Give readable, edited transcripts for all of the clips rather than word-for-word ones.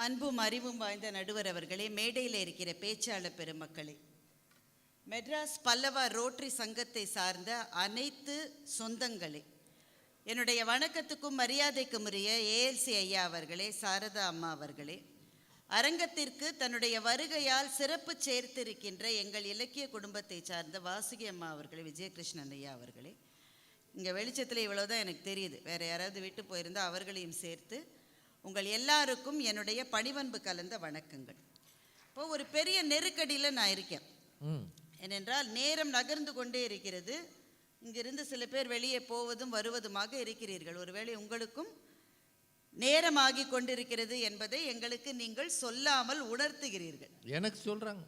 அன்பும் அறிவும் வாய்ந்த நடுவர் அவர்களே, மேடையில் இருக்கிற பேச்சாளர் பெருமக்களே, மெட்ராஸ் பல்லவா ரோட்டரி சங்கத்தை சார்ந்த அனைத்து சொந்தங்களே, என்னுடைய வணக்கத்துக்கும் மரியாதைக்கும் உரிய ஏஎல்சி ஐயா அவர்களே, சாரதா அம்மா அவர்களே, அரங்கத்திற்கு தன்னுடைய வருகையால் சிறப்பு சேர்த்திருக்கின்ற எங்கள் இலக்கிய குடும்பத்தை சார்ந்த வாசுகி அம்மா அவர்களே, விஜயகிருஷ்ணன் ஐயா அவர்களே, இங்கே வெளிச்சத்தில் இவ்வளோதான் எனக்கு தெரியுது, வேறு யாராவது விட்டு போயிருந்தால் அவர்களையும் சேர்த்து உங்கள் எல்லாருக்கும் என்னுடைய பணிவன்பு கலந்த வணக்கங்கள். இப்போ ஒரு பெரிய நெருக்கடியில் நான் இருக்கேன். ஏனென்றால் நேரம் நகர்ந்து கொண்டே இருக்கிறது. இங்கிருந்து சில பேர் வெளியே போவதும் வருவதுமாக இருக்கிறீர்கள். ஒருவேளை உங்களுக்கும் நேரமாகி கொண்டிருக்கிறது என்பதை எங்களுக்கு நீங்கள் சொல்லாமல் உணர்த்துகிறீர்கள். எனக்கு சொல்றாங்க.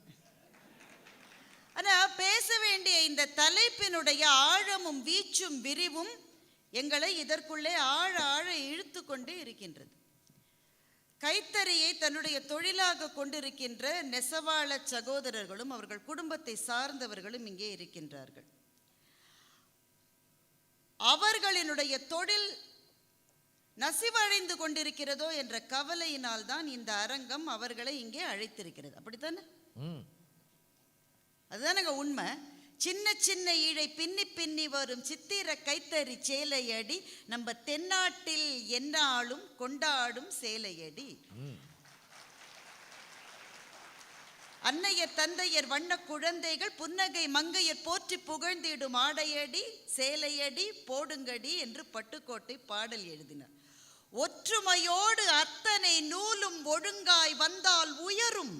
ஆனால் பேச வேண்டிய இந்த தலைப்பினுடைய ஆழமும் வீச்சும் விரிவும் எங்களை இதற்குள்ளே ஆழ ஆழ இழுத்து கொண்டே இருக்கின்றது. கைத்தறியை தன்னுடைய தொழிலாக கொண்டிருக்கின்ற நெசவாள சகோதரர்களும் அவர்கள் குடும்பத்தை சார்ந்தவர்களும் இங்கே இருக்கின்றார்கள். அவர்களினுடைய தொழில் நசிவடைந்து கொண்டிருக்கிறதோ என்ற கவலையினால் தான் இந்த அரங்கம் அவர்களை இங்கே அழைத்திருக்கிறது. அப்படித்தானே? அதுதானங்க உண்மை. சின்ன சின்ன ஈழை பின்னி பின்னி வரும் சித்திர கைத்தறி சேலையடி, நம்ம தென்னாட்டில் எந்நாளும் கொண்டாடும் சேலையடி. அன்னையர் தந்தையர் வண்ண குழந்தைகள் புன்னகை மங்கையர் போற்றி புகழ்ந்திடும் ஆடையடி சேலையடி போடுங்கடி என்று பட்டுக்கோட்டை பாடல் எழுதினார். ஒற்றுமையோடு அத்தனை நூலும் ஒழுங்காய் வந்தால் உயரும்,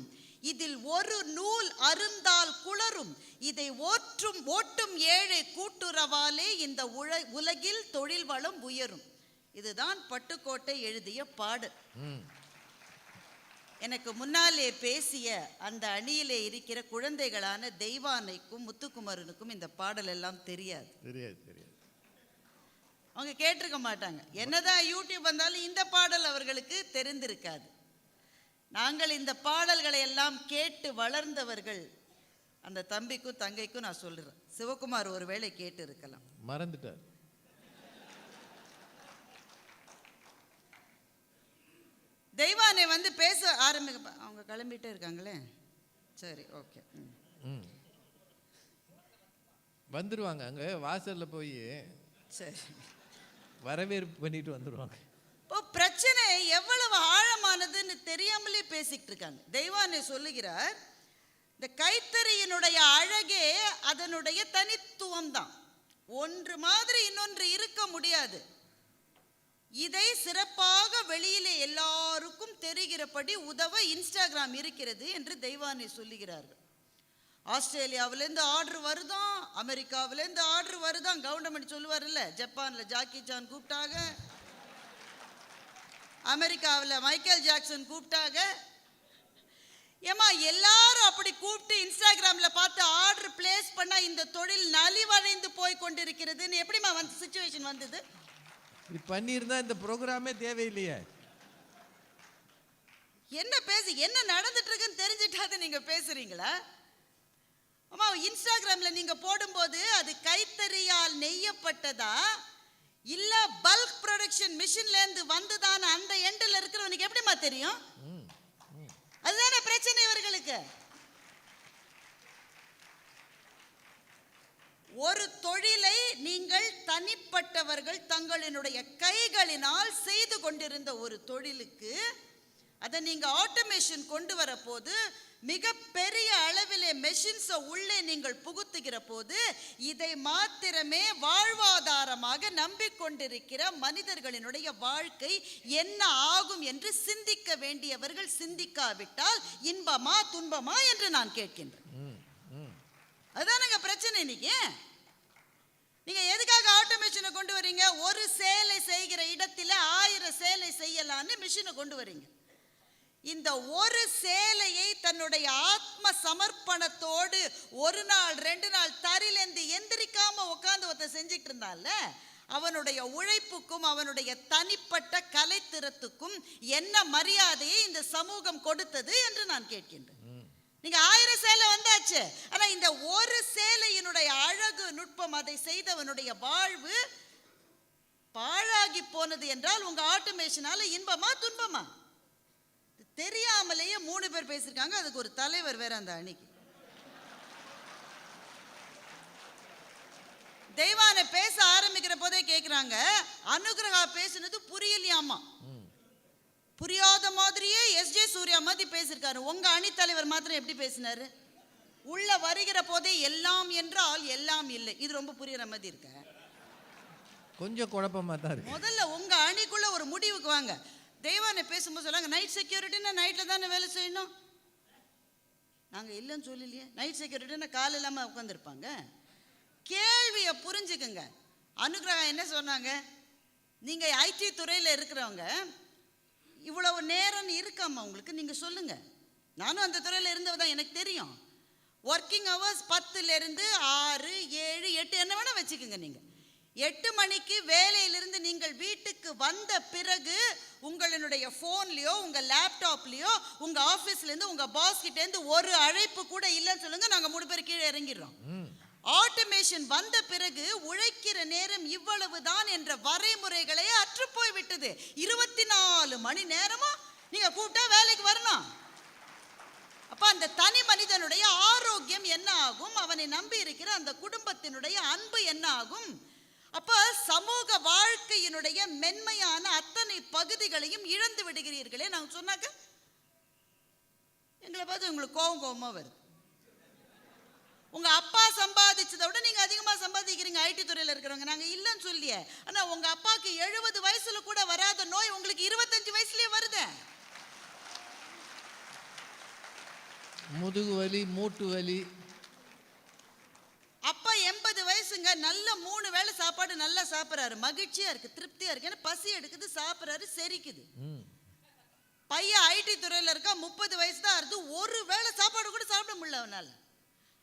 இதில் ஒரு நூல் அருந்தால் குளரும், இதை ஓட்டும் ஏழை கூட்டுறவாலே இந்த உலகில் தொழில் வளம் உயரும். இதுதான் பட்டுக்கோட்டை எழுதிய பாடல். எனக்கு முன்னாலே பேசிய அந்த அணியிலே இருக்கிற குழந்தைகளான தெய்வானைக்கும் முத்துக்குமரனுக்கும் இந்த பாடல் எல்லாம் தெரியாது. அவங்க கேட்டிருக்க மாட்டாங்க. என்னதான் யூடியூப் வந்தாலும் இந்த பாடல் அவர்களுக்கு தெரிந்திருக்காது. நாங்கள் இந்த பாடல்களை எல்லாம் கேட்டு வளர்ந்தவர்கள். அந்த தம்பிக்கும் தங்கைக்கும் நான் சொல்றேன், சிவகுமார் ஒருவேளை கேட்டு இருக்கலாம், மறந்துட்டார். தெய்வானை வந்து பேச ஆரம்பிக்க, அவங்க கிளம்பிட்டே இருக்காங்களே. சரி, ஓகே, வந்துருவாங்க. அங்க வாசல்ல போய் சரி வரவேற்பு பண்ணிட்டு வந்துருவாங்க. இப்போ பிரச்சனை எவ்வளவு ஆழமானதுன்னு தெரியாமலே பேசிக்கிட்டு இருக்காங்க. தெய்வானை சொல்லுகிறார், இந்த கைத்தறியினுடைய அழகே அதனுடைய தனித்துவம் தான். ஒன்று மாதிரி இன்னொன்று இருக்க முடியாது. இதை சிறப்பாக வெளியிலே எல்லாருக்கும் தெரிகிறபடி உதவ இன்ஸ்டாகிராம் இருக்கிறது என்று தெய்வானை சொல்லுகிறார்கள். ஆஸ்திரேலியாவிலேருந்து ஆர்டர் வருதான், அமெரிக்காவிலேருந்து ஆர்டர் வருதான். கவர்மெண்ட் சொல்லுவார் இல்லை, ஜப்பானில் ஜாக்கி சான் கூப்பிட்டாங்க, அமெரிக்காவில் மைக்கேல் ஜாக்சன் கூப்பிட்டாங்க. ஏமா எல்லாரும் அப்படி கூப்பிட்டு இன்ஸ்டாகிராம்ல பார்த்து ஆர்டர் பிளேஸ் பண்ணா இந்த தொழில் நலிவடைந்து போய் கொண்டிருக்கிறதுன்னு எப்படிமா சிச்சுவேஷன் வந்தது? இப்படி பண்ணியிருந்தா இந்த ப்ரோக்ராமே தேவையில்லையே. என்ன நடந்துட்டு இருக்குன்னு தெரிஞ்சிட்டாது நீங்க பேசுறீங்களா? அம்மா, இன்ஸ்டாகிராம்ல நீங்க போடும்போது அது கைத்தறியால் நெய்யப்பட்டதா இல்ல பல்க் ப்ரொடக்ஷன் மிஷின்ல இருந்து வந்துதான் அந்த எண்டில் இருக்கிறவனுக்கு எப்படிமா தெரியும்? அதுதானே பிரச்சனை இவர்களுக்கு. ஒரு தொழிலை நீங்கள் தனிப்பட்டவர்கள் தங்களினுடைய கைகளினால் செய்து கொண்டிருந்த ஒரு தொழிலுக்கு அதை நீங்க ஆட்டோமேஷன் கொண்டு வர போது, மிக பெரிய அளவிலே மெஷின்ஸை உள்ளே நீங்கள் புகுத்துகிற போது, இதை மாத்திரமே வாழ்வாதாரமாக நம்பிக்கொண்டிருக்கிற மனிதர்களினுடைய வாழ்க்கை என்ன ஆகும் என்று சிந்திக்க வேண்டியவர்கள் சிந்திக்காவிட்டால் இன்பமா துன்பமா என்று நான் கேட்கின்றேன். அதுதானங்க பிரச்சனை. நீங்க எதுக்காக ஆட்டோமேஷனை கொண்டு வரீங்க? ஒரு சேலை செய்கிற இடத்துல 1000 சேலை செய்யலான்னு மிஷினை கொண்டு வரீங்க. இந்த ஒரு சேலையை தன்னுடைய ஆத்ம சமர்ப்பணத்தோடு ஒரு நாள் 2 நாள் தரிலேந்து எந்திரிக்காம உட்கார்ந்து ஒருத்தன் செஞ்சுட்டு இருந்தான்ல, அவனுடைய உழைப்புக்கும் அவனுடைய தனிப்பட்ட கலைத்திறத்துக்கும் என்ன மரியாதையை இந்த சமூகம் கொடுத்தது என்று நான் கேட்கின்றேன். நீங்க 1000 சேலை வந்தாச்சு, ஆனா இந்த ஒரு சேலையினுடைய அழகு நுட்பம், அதை செய்தவனுடைய வாழ்வு பாழாகி போனது என்றால் உங்க ஆட்டோமேஷனால இன்பமா துன்பமா? தெரியாமலேயே 3 பேர் பேசியிருக்காங்க. அதுக்கு ஒரு தலைவர் வேற அந்த அணிக்கு. தெய்வானை பேச ஆரம்பிக்கிற போதே கேட்குறாங்க, அனுகிரகா பேசுனது புரியலையாமா. புரியாத மாதிரியே எஸ்ஜே சூர்யா மாதிரி பேசியிருக்காரு. உங்க அணித்தலைவர் மாத்திரம் எப்படி பேசினாரு? உள்ள வருகிற போதே எல்லாம் என்றால் எல்லாம் இல்லை. இது ரொம்ப புரியுற மாதிரி இருக்க. கொஞ்சம் குழப்பமா தான் இருக்கு. முதல்ல உங்க அணிக்குள்ள ஒரு முடிவுக்கு வாங்க. தெய்வானை பேசும்போது சொல்லாங்க, நைட் செக்யூரிட்டின்னா நைட்ல தானே வேலை செய்யணும். நாங்க இல்லைன்னு சொல்லலையே. நைட் செக்யூரிட்டின்னா கால் இல்லாம உட்காந்துருப்பாங்க. கேள்வியை புரிஞ்சுக்குங்க. அனுகிரகா என்ன சொன்னாங்க? நீங்க ஐடி துறையில இருக்கிறவங்க, இவ்வளவு நேரம் இருக்காமா உங்களுக்கு? நீங்க சொல்லுங்க. நானும் அந்த துறையில இருந்தவ தான், எனக்கு தெரியும். ஒர்க்கிங் ஹவர்ஸ் 10ல இருந்து 6, 7, 8 என்ன வேணா வச்சுக்கோங்க. நீங்க 8 மணிக்கு வேலையிலிருந்து நீங்கள் வீட்டுக்கு வந்த பிறகு உங்களுடைய போன்லயோ உங்க லேப்டாப்லயோ உங்க ஆபீஸ்ல இருந்து உங்க பாஸ் கிட்ட இருந்து ஒரு அழைப்பு கூட இல்லைன்னு சொல்லுங்க. நாங்க 3 பேர் கீழே இறங்கிடுறோம். ஆட்டோமேஷன் வந்த பிறகு உழைக்கிற நேரம் இவ்வளவுதான் என்ற வரைமுறைகளே அற்று போய்விட்டது. 24 மணி நேரமும் நீங்க கூப்பிட்டா வேலைக்கு வரணும். அப்ப அந்த தனி மனிதனுடைய ஆரோக்கியம் என்ன ஆகும்? அவனை நம்பி இருக்கிற அந்த குடும்பத்தினுடைய அன்பு என்ன ஆகும்? அப்ப சமூக வாழ்க்கையினுடைய மென்மையான அத்தனை பகுதிகளையும் இழந்து விடுகிறீர்களே. நாங்க சொன்னாக்க எங்களை பார்த்து உங்களுக்கு கோபமா வருது. உங்க அப்பா சம்பாதிச்சதை விட நீங்க அதிகமா சம்பாதிக்கிறீங்க ஐடி துறையில இருக்கிறவங்க. நாங்க இல்லைன்னு சொல்லியே. ஆனா உங்க அப்பாக்கு 70 வயசுல கூட வராத நோய் உங்களுக்கு 25 வயசுலயே வருது. முதுகு வலி, மூட்டு வலி. அப்பா 80 வயசுங்க, நல்ல 3 வேளை சாப்பாடு நல்லா சாப்பிட்றாரு, மகிழ்ச்சியா இருக்கு, திருப்தியா இருக்கு. ஏன்னா பசி எடுக்குது, சாப்பிட்றாரு, செரிக்குது. பையன் ஐடி துறையில இருக்கா, 30 வயசு தான் இருந்து ஒரு வேளை சாப்பாடு கூட சாப்பிட முடியல அவனால.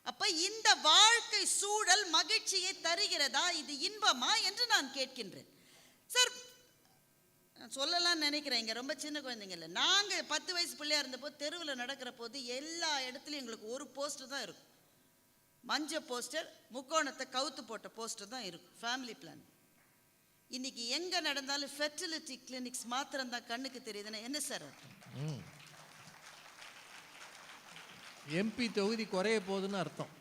அப்ப இந்த வாழ்க்கை சூழல் மகிழ்ச்சியை தருகிறதா? இது இன்பமா என்று நான் கேட்கின்றேன். சார் சொல்லலாம் நினைக்கிறேன். இங்க ரொம்ப சின்ன குழந்தைங்க இல்லை. நாங்க 10 வயசு பிள்ளையா இருந்தபோது தெருவில் நடக்கிற போது எல்லா இடத்துலையும் எங்களுக்கு ஒரு போஸ்டர் தான் இருக்கும். மஞ்சள் போஸ்டர், முக்கோணத்தை கவுத்து போட்ட போஸ்டர் தான் இருக்கும், ஃபேமிலி பிளான். இன்னைக்கு எங்க நடந்தாலும் ஃபெர்டிலிட்டி கிளினிக்ஸ் மாத்திரம் தான் கண்ணுக்கு தெரியுதுன்னா என்ன சார்? எம்பி தொகுதி குறைய போகுதுன்னு அர்த்தம்.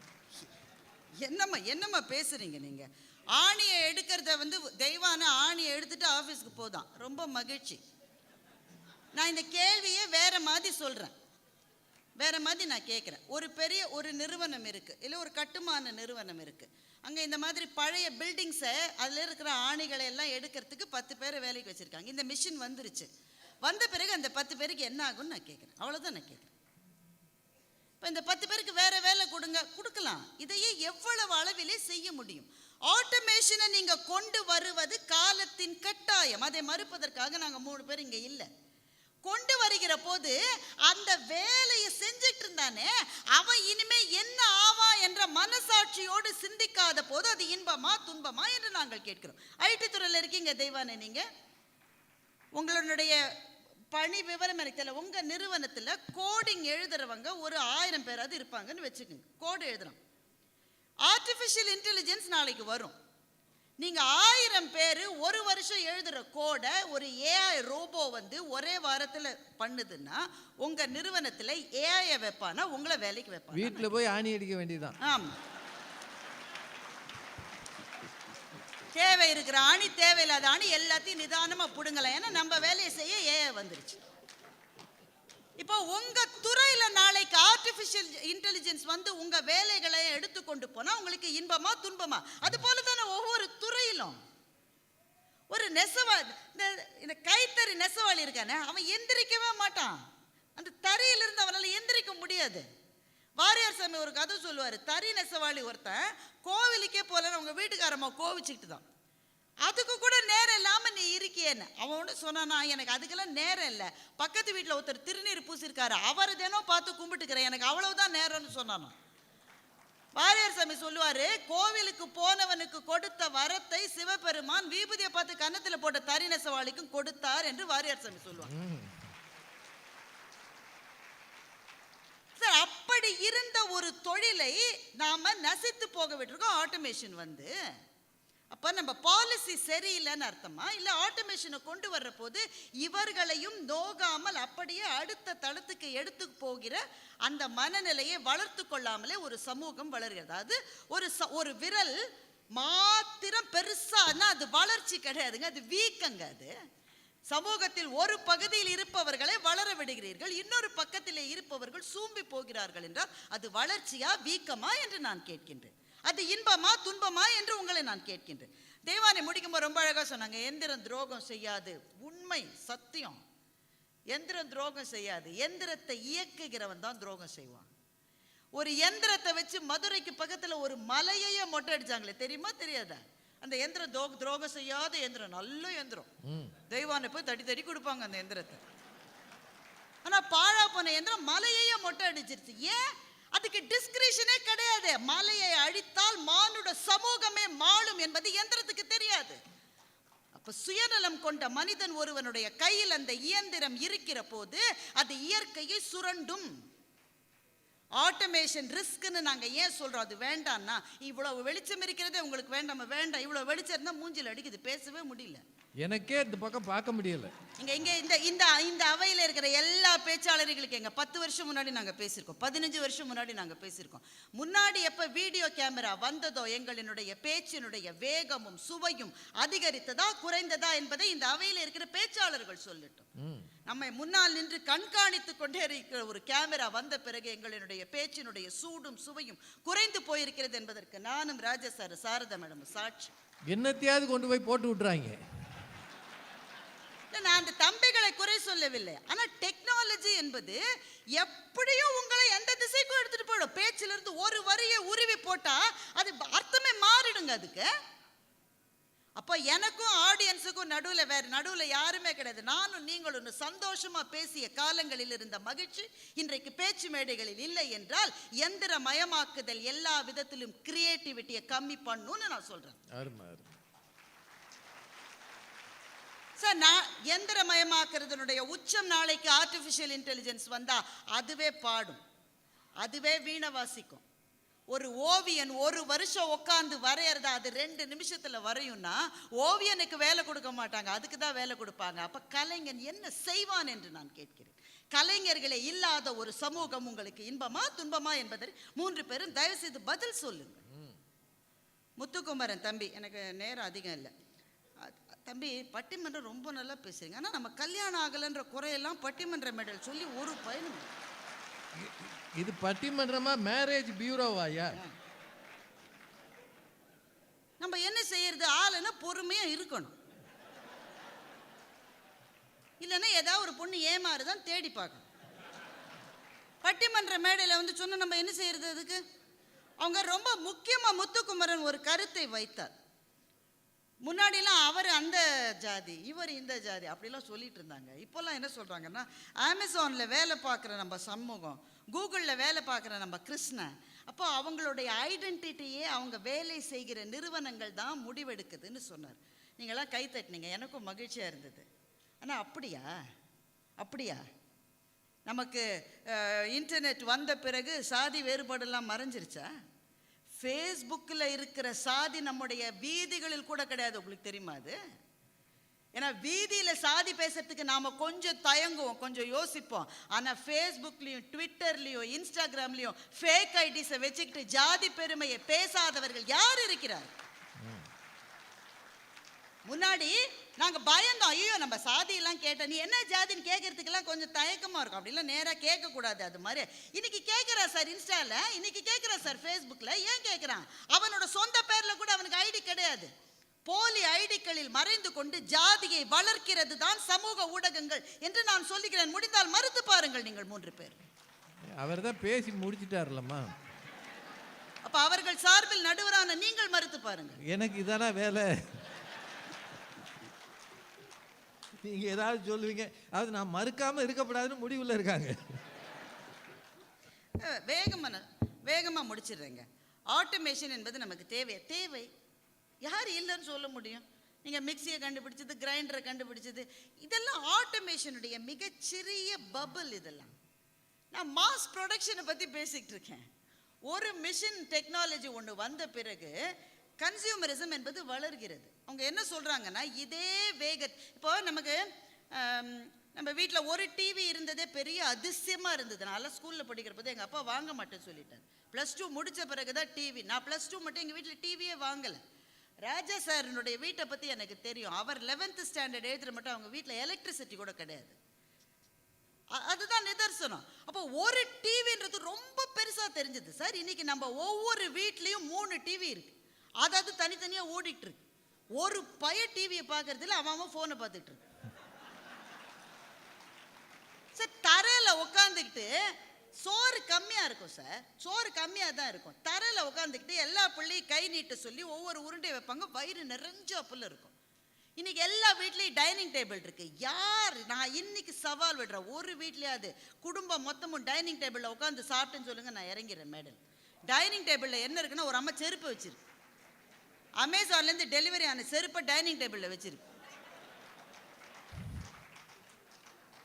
என்னம்மா பேசுறீங்க நீங்க? ஆணியை எடுக்கிறத தெய்வான ஆணியை எடுத்துட்டு ஆஃபீஸ்க்கு போதான், ரொம்ப மகிழ்ச்சி. நான் இந்த கேள்வியை வேற மாதிரி சொல்றேன், வேற மாதிரி நான் கேட்குறேன். ஒரு நிறுவனம் இருக்கு, இல்லை ஒரு கட்டுமான நிறுவனம் இருக்கு. அங்கே இந்த மாதிரி பழைய பில்டிங்ஸை அதில் இருக்கிற ஆணிகளை எல்லாம் எடுக்கிறதுக்கு 10 பேரை வேலைக்கு வச்சிருக்காங்க. இந்த மிஷின் வந்துருச்சு. வந்த பிறகு அந்த 10 பேருக்கு என்ன ஆகும்னு நான் கேட்குறேன். அவ்வளோதான் நான் கேட்குறேன். இப்போ இந்த 10 பேருக்கு வேற வேலை கொடுக்கலாம். இதையே எவ்வளவு அளவிலே செய்ய முடியும்? ஆட்டோமேஷனை நீங்க கொண்டு வருவது காலத்தின் கட்டாயம். அதை மறுப்பதற்காக நாங்க 3 பேர் இங்க இல்லை. கொண்டு வருகிற போது அந்த வேலையை செஞ்சிட்டு இருந்தானே அவன் இனிமே என்ன ஆவா என்ற மனசாட்சியோடு சிந்திக்காத போது அது இன்பமா துன்பமா என்று நாங்கள் கேட்கிறோம். ஐடி துறையில் இருக்கீங்க தெய்வானே, நீங்க உங்களுடைய பணி விவரம் எனக்கு தெரியல. உங்க நிறுவனத்தில் கோடிங் எழுதுறவங்க ஒரு 1000 பேராது இருப்பாங்கன்னு வச்சுக்கோங்க. கோடு எழுதுறோம். ஆர்டிஃபிஷியல் இன்டெலிஜென்ஸ் நாளைக்கு வரும். நீங்க 1000 பேர் ஒரு வருஷம் எழுதுற கோட ஒரு ஏஐ ரோபோ ஒரே வாரத்துல பண்ணுதுன்னா உங்க நிறுவனத்துல ஏஐ வைப்பானா உங்களை வேலைக்கு வைப்பானா? வீட்டுல போய் ஆணி அடிக்க வேண்டியதுதான். ஆமா, தேவை இருக்கிற ஆணி, தேவையில்லாத ஆணி எல்லாத்தையும் நிதானமா புடுங்கலாம். ஏன்னா நம்ம வேலையை செய்ய ஏஐ வந்துருச்சு. இப்போ உங்க துறையில நாளைக்கு ஆர்டிஃபிஷியல் இன்டெலிஜென்ஸ் உங்க வேலைகளை எடுத்துக்கொண்டு போனா உங்களுக்கு இன்பமா துன்பமா? அது போல தானே ஒவ்வொரு துறையிலும். ஒரு இந்த கைத்தறி நெசவாளி இருக்கானே, அவன் எந்திரிக்கவே மாட்டான். அந்த தறியிலிருந்து அவனால எந்திரிக்க முடியாது. வாரியார் சாமி ஒரு கதை சொல்லுவாரு. தறி நெசவாளி ஒருத்தன் கோவிலுக்கே போலன்னு அவங்க வீட்டுக்காரம்மா கோவிச்சுக்கிட்டு தான். அதுக்கு கூட நேரம் இல்லாம நீ இருக்கியேன்னு அவனோட சொன்னானா, எனக்கு அதுக்கெல்லாம் நேரம் இல்லை, பக்கத்து வீட்டில் ஒருத்தர் திருநீர் பூசிருக்காரு, அவரை தினம் பார்த்து கும்பிட்டுக்கிறேன், எனக்கு அவ்வளவுதான் நேரம்னு சொன்னானா. வாரியார் சாமி சொல்லுவாரு, கோவிலுக்கு போனவனுக்கு கொடுத்த வரத்தை சிவபெருமான் விபூதியை பார்த்து கன்னத்துல போட்ட தறி நெசவாளிக்கும் கொடுத்தார் என்று வாரியார் சாமி சொல்லுவாங்க. சார், அப்படி இருந்த ஒரு தொழிலை நாம நசித்து போக விட்டுருக்கோம் ஆட்டோமேஷன் அப்ப நம்ம பாலிசி சரியில்லைன்னு அர்த்தமா? இல்ல ஆட்டோமேஷனை கொண்டு வர்ற போது இவர்களையும் நோகாமல் அப்படியே அடுத்த தளத்துக்கு எடுத்து போகிற அந்த மனநிலையை வளர்த்து கொள்ளாமலே ஒரு சமூகம் வளர்கிறது. அது ஒரு விரல் மாத்திரம் பெருசானா அது வளர்ச்சி கிடையாதுங்க, அது வீக்கங்க. அது சமூகத்தில் ஒரு பகுதியில் இருப்பவர்களை வளர விடுகிறீர்கள், இன்னொரு பக்கத்தில் இருப்பவர்கள் சூம்பி போகிறார்கள் என்றால் அது வளர்ச்சியா வீக்கமா என்று நான் கேட்கின்றேன். அது இன்பமா துன்பமா என்று உங்களை நான் கேட்கின்றேன். தேவானை முடிக்கும்போது ரொம்ப அழகா சொன்னாங்க, எந்திரம் துரோகம் செய்யாது. உண்மை, சத்தியம். எந்திரம் துரோகம் செய்யாது. எந்திரத்தை இயக்குகிறவன் தான் துரோகம் செய்வான். ஒரு எந்திரத்தை வச்சு மதுரைக்கு பக்கத்துல ஒரு மலையையே மொட்டை அடிச்சாங்களே, தெரியுமா தெரியாதா? அந்த எந்திரம் துரோகம் செய்யாத எந்திரம், நல்ல எந்திரம். தெய்வானை போய் தடி தடி கொடுப்பாங்க அந்த எந்திரத்தை. ஆனா பாழா போன எந்திரம் மலையையே மொட்டை அடிச்சிருச்சு. ஏன்? அதுக்கு டிஸ்கிரிஷனே கிடையாது. மலையை அழித்தால் மானுட சமூகமே மாளும் என்பது எந்திரத்துக்கு தெரியாது. அப்ப சுயநலம் கொண்ட மனிதன் ஒருவனுடைய கையில் அந்த இயந்திரம் இருக்கிற போது அது இயற்கையை சுரண்டும். ஆட்டோமேஷன் ரிஸ்க்னு நாங்க ஏன் சொல்றோம்? அது வேண்டாம்னா, இவ்வளவு வெளிச்சம் இருக்கிறதே உங்களுக்கு வேண்டாம், வேண்டாம். இவ்வளவு வெளிச்சம் இருந்தா மூஞ்சில் அடிக்குது, பேசவே முடியல. எனக்கே இந்த பக்கம் பார்க்க முடியல. இந்த அவையில் இருக்கிற எல்லா பேச்சாளர்களுக்கு எங்க 10 வருஷம் முன்னாடி நாங்க பேசியிருக்கோம், 15 வருஷம் முன்னாடி நாங்க பேசியிருக்கோம். முன்னாடி எப்ப வீடியோ கேமரா வந்ததோ எங்களினுடைய பேச்சினுடைய வேகமும் சுவையும் அதிகரித்ததா குறைந்ததா என்பதை இந்த அவையில் இருக்கிற பேச்சாளர்கள் சொல்லட்டும். நம்மை முன்னால் நின்று கண்காணித்து கொண்டே இருக்கிற ஒரு கேமரா வந்த பிறகு எங்களினுடைய பேச்சினுடைய சூடும் சுவையும் குறைந்து போயிருக்கிறது என்பதற்கு நானும் ராஜா சார், சாரதா மேடம் சாட்சி. என்னத்தையாவது கொண்டு போய் போட்டு விட்டுறாங்க. நான் அந்த தம்பிகளை குறை சொல்லவில்லை. ஆனா டெக்னாலஜி என்பது எப்படியும் உங்களை எந்த திசைக்கும் எடுத்துட்டு போயிடும். பேச்சிலிருந்து ஒரு வரியை உருவி போட்டா அது அர்த்தமே மாறிடுங்க அதுக்கு. அப்ப எனக்கும் ஆடியன்ஸுக்கும் நடுவுல யாருமே கிடையாது. நானும் நீங்களும் சந்தோஷமா பேசிய காலங்களில் இருந்த மகிழ்ச்சி இன்றைக்கு பேச்சு மேடைகளில் இல்லை என்றால் எந்திரமயமாக்குதல் எல்லா விதத்திலும் கிரியேட்டிவிட்டியை கம்மி பண்ணுன்னு நான் சொல்றேன். சார், நான் எந்திரமயமாக்குறதுனுடைய உச்சம் நாளைக்கு ஆர்டிஃபிஷியல் இன்டெலிஜென்ஸ் வந்தா அதுவே பாடும், அதுவே வீணை வாசிக்கும். ஒரு ஓவியன் ஒரு வருஷம் உட்காந்து வரையறதா அது 2 நிமிஷத்துல வரையும்னா ஓவியனுக்கு வேலை கொடுக்க மாட்டாங்க, அதுக்கு தான் வேலை கொடுப்பாங்க. அப்ப கலைஞன் என்ன செய்வான் என்று நான் கேட்கிறேன். கலைஞர்களே இல்லாத ஒரு சமூகம் உங்களுக்கு இன்பமா துன்பமா என்பதை 3 பேரும் தயவு செய்து பதில் சொல்லுங்க. முத்துக்குமரன் தம்பி, எனக்கு நேரம் அதிகம் இல்லை தம்பி, பட்டிமன்றம் ரொம்ப நல்லா பேசுறீங்க. ஆனா நம்ம கல்யாணம் ஆகலன்ற குறையெல்லாம் பட்டிமன்ற மேடல் சொல்லி ஒரு பயனும். இது பட்டிமன்றமா மேரேஜ் பியூரோவாயா? நம்ம என்ன செய்யறது? ஆளுன்னா பொறுமையா இருக்கணும். இல்லைன்னா ஏதாவது ஒரு பொண்ணு ஏமாறுதான் தேடி பார்க்கணும். பட்டிமன்ற மேடையில் வந்து சொன்ன நம்ம என்ன செய்யறது? அதுக்கு அவங்க ரொம்ப முக்கியமா முத்துக்குமரன் ஒரு கருத்தை வைத்தார். முன்னாடிலாம் அவர் அந்த ஜாதி இவர் இந்த ஜாதி அப்படிலாம் சொல்லிட்டு இருந்தாங்க. இப்போல்லாம் என்ன சொல்றாங்கன்னா, அமேசானில் வேலை பார்க்குற நம்ம சமூகம், கூகுளில் வேலை பார்க்குற நம்ம கிருஷ்ணன், அப்போ அவங்களுடைய ஐடென்டிட்டியே அவங்க வேலை செய்கிற நிறுவனங்கள் தான் முடிவெடுக்குதுன்னு சொன்னார். நீங்களாம் கை தட்டினீங்க, எனக்கும் மகிழ்ச்சியாக இருந்தது. ஆனால் அப்படியா நமக்கு இன்டர்நெட் வந்த பிறகு சாதி வேறுபாடெல்லாம் மறைஞ்சிருச்சா? ஃபேஸ்புக்கில் இருக்கிற சாதி நம்முடைய வீதிகளில் கூட கிடையாது. உங்களுக்கு தெரியுமா அது? ஏன்னா வீதியில் சாதி பேசுறதுக்கு நாம் கொஞ்சம் தயங்குவோம், கொஞ்சம் யோசிப்போம். ஆனால் ஃபேஸ்புக்லேயும் ட்விட்டர்லேயும் இன்ஸ்டாகிராம்லேயும் ஃபேக் ஐடிஸை வச்சுக்கிட்டு ஜாதி பெருமையை பேசாதவர்கள் யார் இருக்கிறார்? முன்னாடி நாங்கள் பயந்தோம், ஐயோ நம்ம சாதியெல்லாம் கேட்டோம், நீ என்ன ஜாதின்னு கேட்கறதுக்கெல்லாம் கொஞ்சம் தயக்கமாக இருக்கும். அப்படிலாம் நேராக கேட்கக்கூடாது. அது மாதிரி இன்னைக்கு கேட்குறா சார் இன்ஸ்டாவில், இன்னைக்கு கேட்குறா சார் ஃபேஸ்புக்கில். ஏன் கேட்குறான்? அவனோட சொந்த பேரில் கூட அவனுக்கு ஐடி கிடையாது. போலி ஐடிக்களில் மறைந்து கொண்டு ஜாதியை வளர்க்கிறது தான் சமூக ஊடகங்கள் என்று நான் சொல்லுகிறேன். முடிந்தால் மறுத்து பாருங்கள் நீங்கள் 3 பேர். அவர் தான் பேசி முடிச்சிட்டார்லம்மா. அப்ப அவர்கள் சார்பில் நடுவரான நீங்கள் மறுத்து பாருங்கள். எனக்கு இதானா வேலை? நீங்க ஏதாவது சொல்லுவீங்க, அது நான் மறுக்காம இருக்கப்படாதுன்னு முடிவில் இருக்காங்க. வேகமா முடிச்சிடுறேங்க. ஆட்டோமேஷன் என்பது நமக்கு தேவை. யார் இல்லைன்னு சொல்ல முடியும்? நீங்க மிக்சியை கண்டுபிடிச்சது, கிரைண்டரை கண்டுபிடிச்சது, இதெல்லாம் ஆட்டோமேஷனுடைய மிகச்சிறிய பபிள். இதெல்லாம் நான் மாஸ் ப்ரொடக்ஷனை பத்தி பேசிக்கிட்டு இருக்கேன். ஒரு மிஷின் டெக்னாலஜி ஒன்று வந்த பிறகு கன்சியூமரிசம் என்பது வளர்கிறது. அவங்க என்ன சொல்றாங்கன்னா, இதே இப்போ நமக்கு நம்ம வீட்டில் ஒரு டிவி இருந்ததே பெரிய அதிசயமா இருந்தது. நான் ஸ்கூலில் படிக்கிற போது எங்கள் அப்பா வாங்க மாட்டேன்னு சொல்லிட்டார். +2 முடிச்ச பிறகுதான் டிவி. நான் +2 மட்டும் எங்கள் வீட்டில் டிவியே வாங்கலை. ராஜா சாரினுடைய வீட்டை பற்றி எனக்கு தெரியும். அவர் 11th ஸ்டாண்டர்ட் எழுதுற மட்டும் அவங்க வீட்டில் எலக்ட்ரிசிட்டி கூட கிடையாது. அதுதான் நிதர்சனம். அப்போ ஒரு டிவின்றது ரொம்ப பெருசா தெரிஞ்சது. சார், இன்னைக்கு நம்ம ஒவ்வொரு வீட்லயும் 3 டிவி இருக்கு. அதாவது தனித்தனியா ஓடிட்டு இருக்கு. ஒரு டிவியை பார்க்கறதுல அவன் போனை பார்த்துட்டு இருக்கு. சார், தரையில உட்காந்துக்கிட்டு சோறு கம்மியா இருக்கும். சார், சோறு கம்மியா தான் இருக்கும். தரையில உட்காந்துக்கிட்டு எல்லா பிள்ளையும் கை நீட்ட சொல்லி ஒவ்வொரு உருண்டையை வைப்பாங்க. வயிறு நிறைஞ்ச அப்புல இருக்கும். இன்னைக்கு எல்லா வீட்லயும் டைனிங் டேபிள் இருக்கு. நான் இன்னைக்கு சவால் விடுறேன், ஒரு வீட்லயாவது குடும்பம் மொத்தமும் டைனிங் டேபிள்ல உட்காந்து சாப்பிட்டுன்னு சொல்லுங்க, நான் இறங்கிறேன் மேடம். டைனிங் டேபிள்ல என்ன இருக்குன்னா, ஒரு அம்மா செருப்பு வச்சிருக்கு. அமேசான்ல இருந்து டெலிவரி ஆன செருப்பை டைனிங் டேபிள்ல வச்சிருக்கு.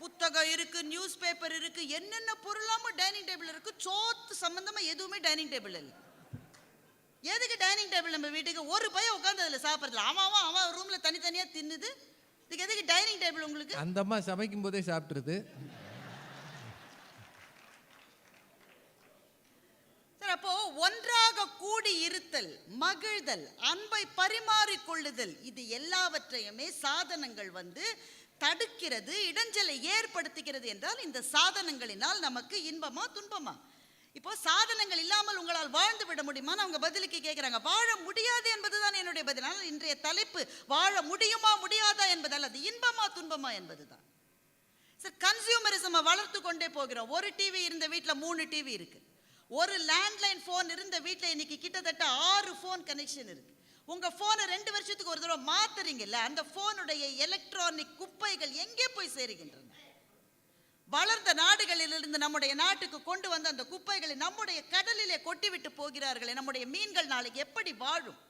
புத்தகம் இருக்கு, நியூஸ் பேப்பர் இருக்கு, என்னென்ன பொருளாம டைனிங் டேபிள் இருக்கு. சோத்து சம்பந்தமா எதுவுமே டைனிங் டேபிள் இல்லை. எதுக்கு டைனிங் டேபிள் நம்ம வீட்டுக்கு? ஒரு பையன் உட்காந்து அதில் சாப்பிட்றதுல அவன் ரூம்ல தனித்தனியா தின்னுது. இதுக்கு எதுக்கு டைனிங் டேபிள் உங்களுக்கு? அந்த அம்மா சமைக்கும் போதே சாப்பிட்டுருது. சார், அப்போ ஒன்றாக கூடி இருத்தல், மகிழ்தல், அன்பை பரிமாறிக்கொள்ளுதல், இது எல்லாவற்றையுமே சாதனங்கள் தடுக்கிறது, இடைஞ்சலை ஏற்படுத்துகிறது என்றால் இந்த சாதனங்களினால் நமக்கு இன்பமா துன்பமா? இப்போ சாதனங்கள் இல்லாமல் உங்களால் வாழ்ந்து விட முடியுமா? அவங்க பதிலுக்கு கேட்கிறாங்க. வாழ முடியாது என்பதுதான் என்னுடைய பதில். ஆனால் இன்றைய தலைப்பு வாழ முடியுமா முடியாதா என்பதால் அது இன்பமா துன்பமா என்பதுதான். சார், கன்சியூமரிசம் வளர்த்து கொண்டே போகிறோம். ஒரு டிவி இருந்த வீட்டில் 3 டிவி இருக்கு. ஒரு லேண்ட்லைன் போன் இருந்த வீட்டில் இன்னைக்கு கிட்டத்தட்ட 6 போன் கனெக்ஷன் இருக்கு. உங்க போனை 2 வருஷத்துக்கு ஒரு தடவை மாத்துறீங்கல்ல, அந்த போனுடைய எலக்ட்ரானிக் குப்பைகள் எங்கே போய் சேருகின்றன? வளர்ந்த நாடுகளிலிருந்து நம்முடைய நாட்டுக்கு கொண்டு வந்த அந்த குப்பைகளை நம்முடைய கடலிலே கொட்டிவிட்டு போகிறார்களே. நம்முடைய மீன்கள் நாளைக்கு எப்படி வாழும்?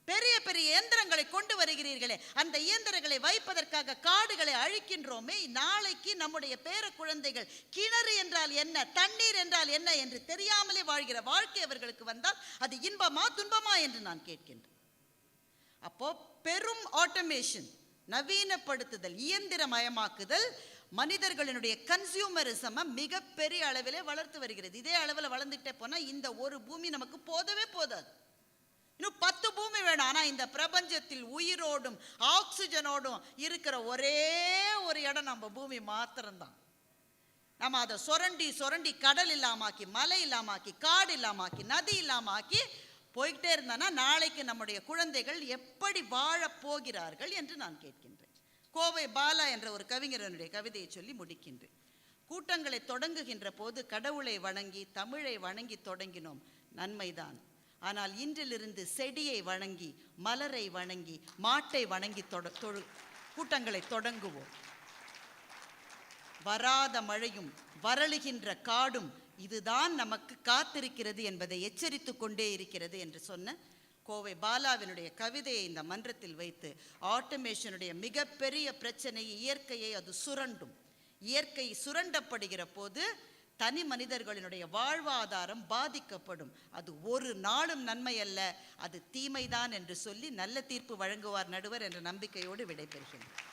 பெரிய பெரிய இயந்திரங்களை கொண்டு வருகிறீர்களே, அந்த இயந்திரங்களை வைப்பதற்காக காடுகளை அழிக்கின்றோமே. நாளைக்கு நம்முடைய பேர குழந்தைகள் கிணறு என்றால் என்ன, தண்ணீர் என்றால் என்ன என்று தெரியாமலே வாழ்கிற வாழ்க்கை அவர்களுக்கு வந்தால் அது இன்பமா துன்பமா என்று நான் கேட்கின்றேன். அப்போ பெரும் ஆட்டோமேஷன், நவீனப்படுத்துதல், இயந்திரமயமாக்குதல் மனிதர்களினுடைய கன்சியூமரிசம் மிகப்பெரிய அளவிலே வளர்த்து வருகிறது. இதே அளவில் வளர்ந்துட்டே போனா இந்த ஒரு பூமி நமக்கு போதவே போதாது. இன்னும் 10 பூமி வேணும். ஆனா இந்த பிரபஞ்சத்தில் உயிரோடும் ஆக்சிஜனோடும் இருக்கிற ஒரே ஒரு இடம் நம்ம பூமி மாத்திரம்தான். நம்ம அதை சுரண்டி சுரண்டி கடல் இல்லாமாக்கி, மலை இல்லாமாக்கி, காடு இல்லாமாக்கி, நதி இல்லாமாக்கி போய்கிட்டே இருந்தானா நாளைக்கு நம்முடைய குழந்தைகள் எப்படி வாழப் போகிறார்கள் என்று நான் கேட்கின்றேன். கோவை பாலா என்ற ஒரு கவிஞரனுடைய கவிதையை சொல்லி முடிக்கின்றேன். கூட்டங்களை தொடங்குகின்ற போது கடவுளை வணங்கி தமிழை வணங்கி தொடங்கினோம், நன்மைதான். ஆனால் இன்றிலிருந்து செடியை வணங்கி, மலரை வணங்கி, மாட்டை வணங்கி கூட்டங்களை தொடங்குவோம். வராத மழையும் வறளுகின்ற காடும் இதுதான் நமக்கு காத்திருக்கிறது என்பதை எச்சரித்து கொண்டே இருக்கிறது என்று சொன்ன கோவை பாலாவினுடைய கவிதையை இந்த மன்றத்தில் வைத்து, ஆட்டோமேஷனுடைய மிகப்பெரிய பிரச்சனை இயற்கையை அது சுரண்டும். இயற்கை சுரண்டப்படுகிற போது தனி மனிதர்களினுடைய வாழ்வாதாரம் பாதிக்கப்படும். அது ஒரு நாளும் நன்மை அல்ல, அது தீமைதான் என்று சொல்லி நல்ல தீர்ப்பு வழங்குவார் நடுவர் என்ற நம்பிக்கையோடு விடைபெறுகின்றேன்.